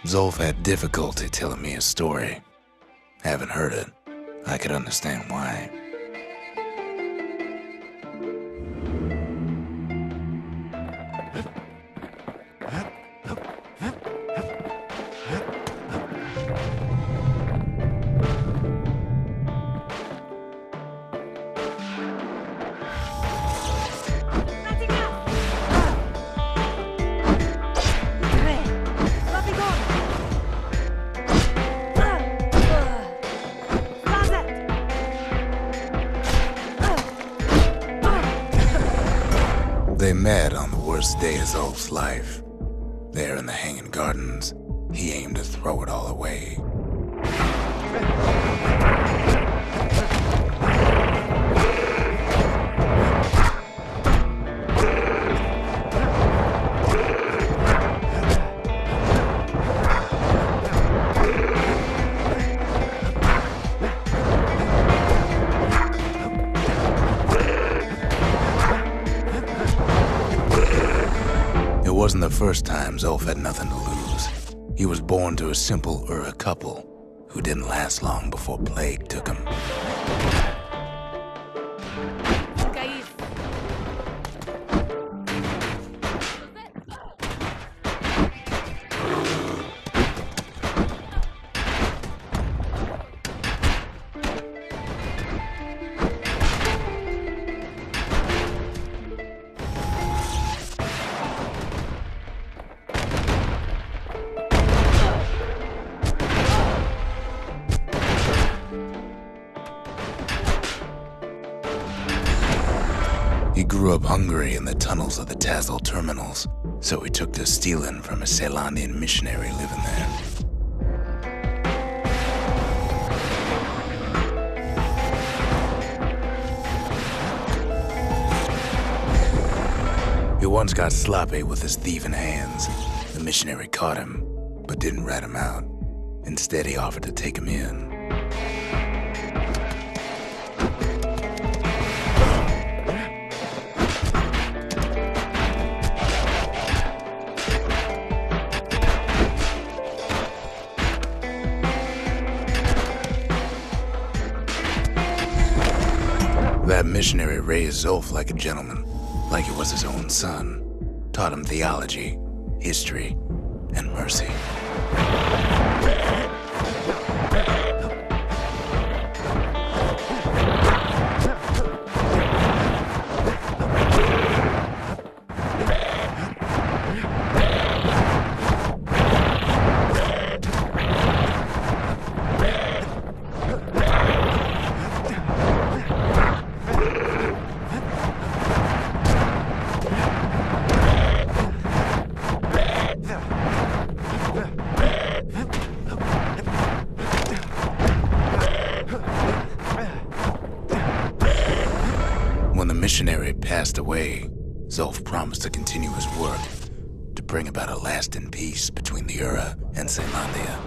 Zolf had difficulty telling me his story. Haven't heard it. I could understand why. They met on the worst day of Zolf's life. There in the Hanging Gardens, he aimed to throw it all away. It wasn't the first time Zolf had nothing to lose. He was born to a simple Ura couple who didn't last long before plague took him. He grew up hungry in the tunnels of the Tazal terminals, so he took to stealing from a Ceylandian missionary living there. He once got sloppy with his thieving hands. The missionary caught him, but didn't rat him out. Instead, he offered to take him in. That missionary raised Zolf like a gentleman, like he was his own son. Taught him theology, history, and mercy. When the missionary passed away, Zolf promised to continue his work to bring about a lasting peace between the Ura and Ceylandia.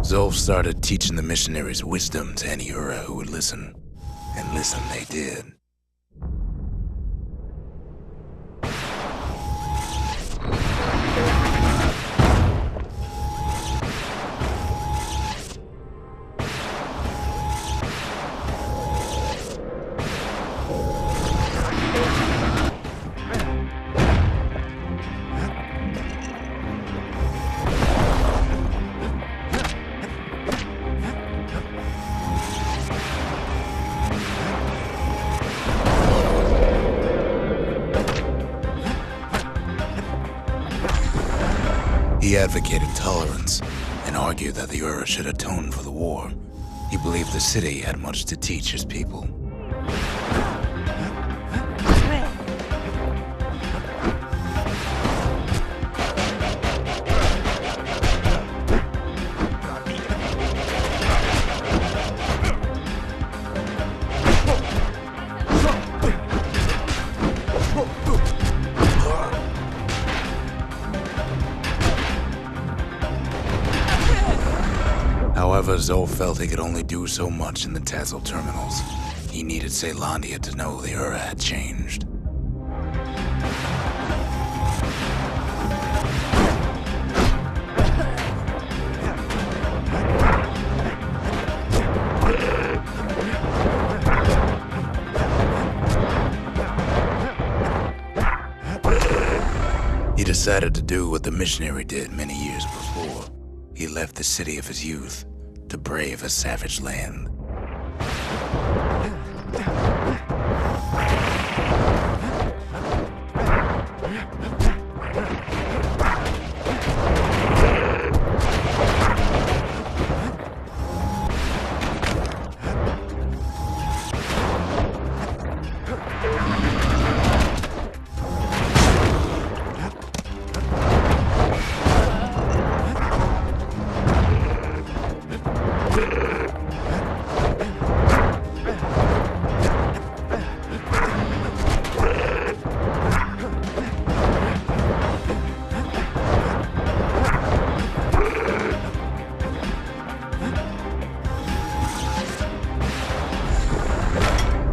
Zolf started teaching the missionaries wisdom to any Ura who would listen. And listen they did. He advocated tolerance and argued that the Ura should atone for the war. He believed the city had much to teach his people. However, Zolf felt he could only do so much in the Tassel terminals. He needed Caelondia to know the Ura had changed. He decided to do what the missionary did many years before. He left the city of his youth to brave a savage land.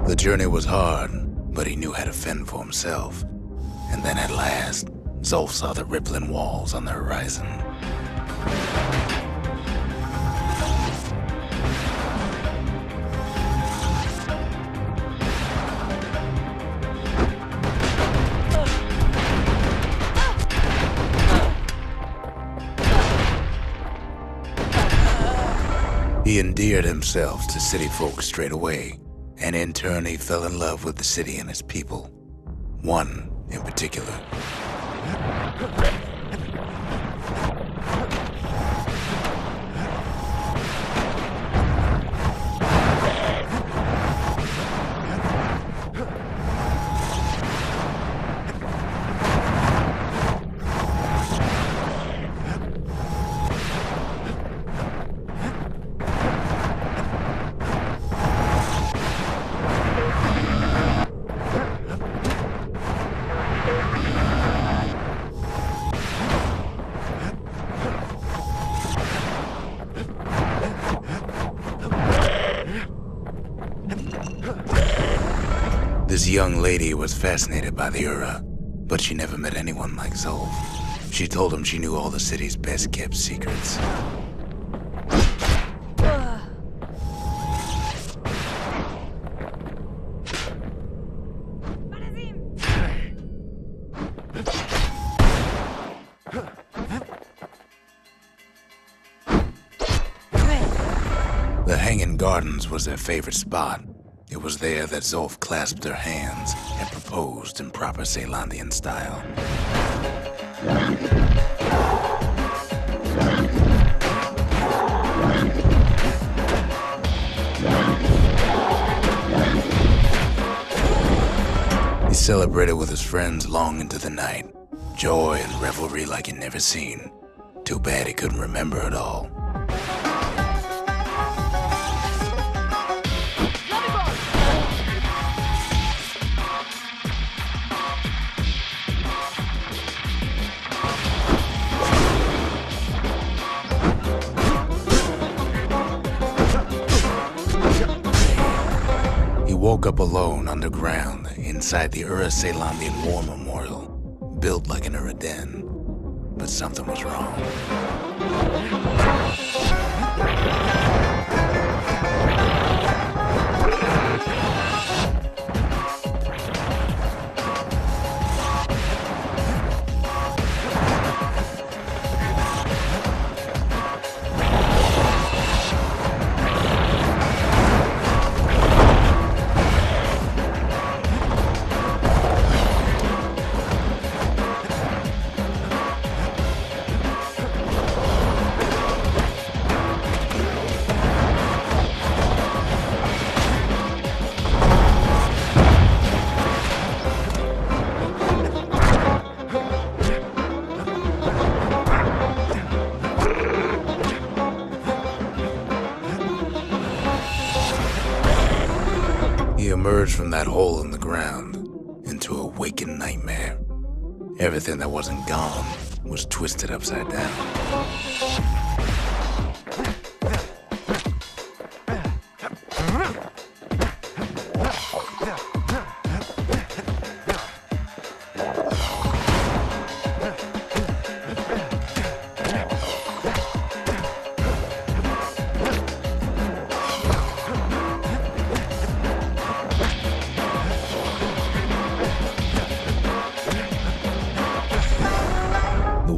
The journey was hard, but he knew how to fend for himself. And then at last, Zolf saw the rippling walls on the horizon. He endeared himself to city folk straight away, and in turn he fell in love with the city and its people. One in particular. This young lady was fascinated by the Ura, but she never met anyone like Zolf. She told him she knew all the city's best-kept secrets. The Hanging Gardens was their favorite spot. It was there that Zolf clasped her hands and proposed in proper Caelondian style. He celebrated with his friends long into the night. Joy and revelry like he'd never seen. Too bad he couldn't remember it all. He woke up alone underground inside the Ura Caelondian War Memorial, built like an Ura den. But something was wrong. He emerged from that hole in the ground into a waking nightmare. Everything that wasn't gone was twisted upside down.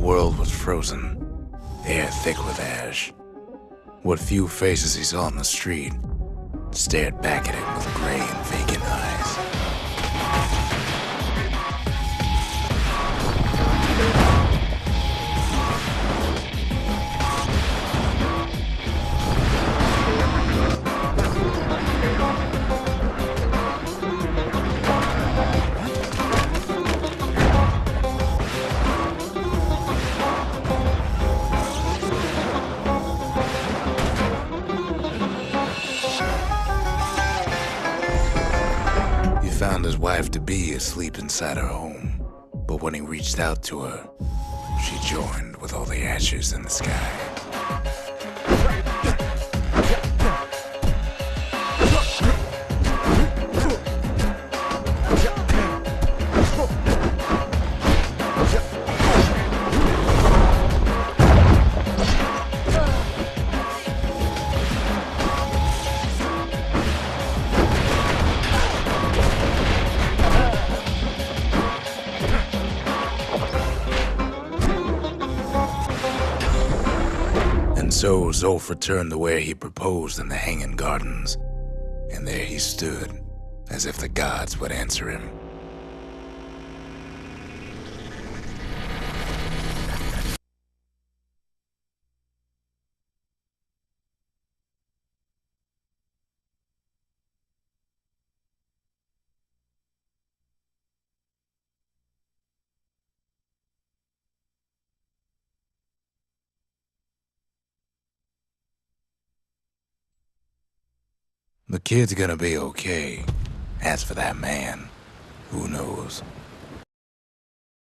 world was frozen, air thick with ash. What few faces he saw on the street stared back at him with gray and vacant eyes. He found his wife-to-be asleep inside her home, but when he reached out to her, she joined with all the ashes in the sky. And so Zolf returned to where he proposed in the Hanging Gardens, and there he stood, as if the gods would answer him. The kid's gonna be okay. As for that man, who knows?